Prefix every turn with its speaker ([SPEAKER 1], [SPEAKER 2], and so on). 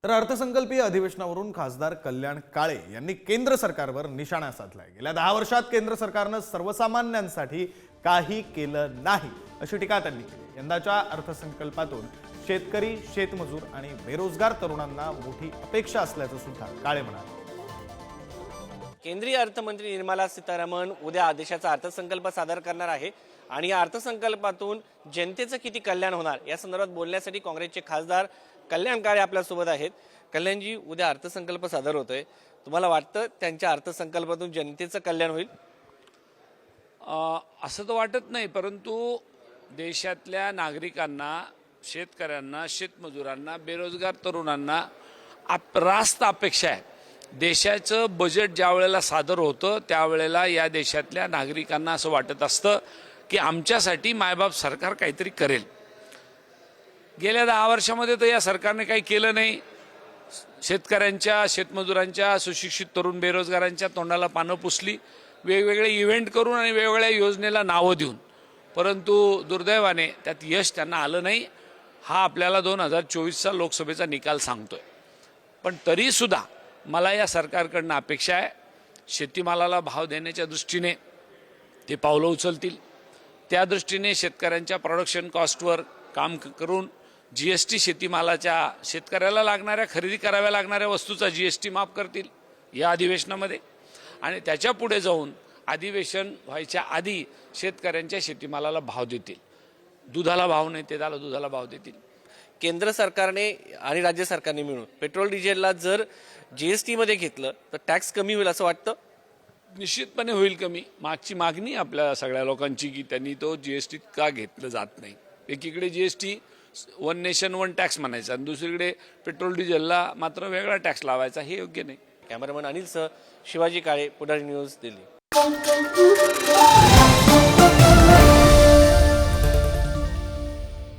[SPEAKER 1] तर अर्थसंकल्पीय अधिवेशनावरून खासदार कल्याण काळे यांनी केंद्र सरकारवर निशाणा साधलाय। गेल्या 10 वर्षात केंद्र सरकारने सर्वसामान्यांसाठी काही केलं नाही अशी टीका त्यांनी केली। यंदाच्या अर्थसंकल्पातून शेतकरी, शेतमजूर आणि बेरोजगार तरुणांना मोठी अपेक्षा असल्याचं सुद्धा काळे म्हणाले।
[SPEAKER 2] केंद्रीय अर्थमंत्री निर्मला सीतारामन उद्या देशाचा अर्थसंकल्प सादर करणार आहे आणि या अर्थसंकल्पातून जनतेचं किती कल्याण होणार या संदर्भात बोलण्यासाठी काँग्रेसचे खासदार कल्याण काळे आपल्या सोबत आहेत। कल्याणजी, उद्या अर्थसंकल्प सादर होतोय, तुम्हाला वाटतं त्यांच्या अर्थसंकल्पातून जनतेचं कल्याण होईल?
[SPEAKER 3] असं तर वाटत नाही, परंतु देशातल्या नागरिकांना, शेतकऱ्यांना, शेतमजुरांना, बेरोजगार तरुणांना रास्त अपेक्षा आहे। देशाचं बजेट ज्या वेळेला सादर होतं त्यावेळेला या देशातल्या नागरिकांना असं वाटत असतं की आमच्यासाठी मायबाप सरकार काहीतरी करेल। गेल्या 10 वर्षामध्ये तर या सरकारने काही केलं नाही। शेतकऱ्यांच्या, शेतमजुरांच्या, सुशिक्षित तरुण बेरोजगारांच्या तोंडाला पानं पुसली, वेगवेगळे इव्हेंट करून आणि वेगवेगळ्या योजनेला नावं देऊन, परंतु दुर्दैवाने त्यात यश त्यांना आलं नाही। हा आपल्याला 2024चा लोकसभेचा निकाल सांगतोय। पण तरीसुद्धा मला या सरकारकडनं अपेक्षा आहे, शेतीमालाला भाव देण्याच्या दृष्टीने ते पावलं उचलतील, त्या दृष्टीने शेतकऱ्यांच्या प्रोडक्शन कॉस्टवर काम करून GST शेतीमालाच्या, शेतकऱ्याला लागणाऱ्या, खरेदी कराव्या लागणाऱ्या वस्तूचा GST माफ करतील या अधिवेशनामध्ये, आणि त्याच्या पुढे जाऊन अधिवेशन व्हायच्या आधी शेतकऱ्यांच्या शेतीमालाला भाव देतील। दुधाला भाव नाही ते त्याला दुधाला भाव देतील।
[SPEAKER 2] केंद्र सरकारने आणि राज्य सरकारने मिळून पेट्रोल डिझेलला जर GST मध्ये घेतलं तर टॅक्स कमी होईल असं वाटतं?
[SPEAKER 3] निश्चितपणे होईल कमी। मागची मागणी आपल्या सगळ्या लोकांची की त्यांनी तो GST का घेतलं जात नाही। एकीकडे GST one nation one tax म्हणायचा आणि दुसरीकडे पेट्रोल डिझेलला मात्र वेगळा टॅक्स लावायचा, हे योग्य नाही।
[SPEAKER 2] कॅमेरामन अनिल सह शिवाजी काळे, पुढारी न्यूज, दिल्ली।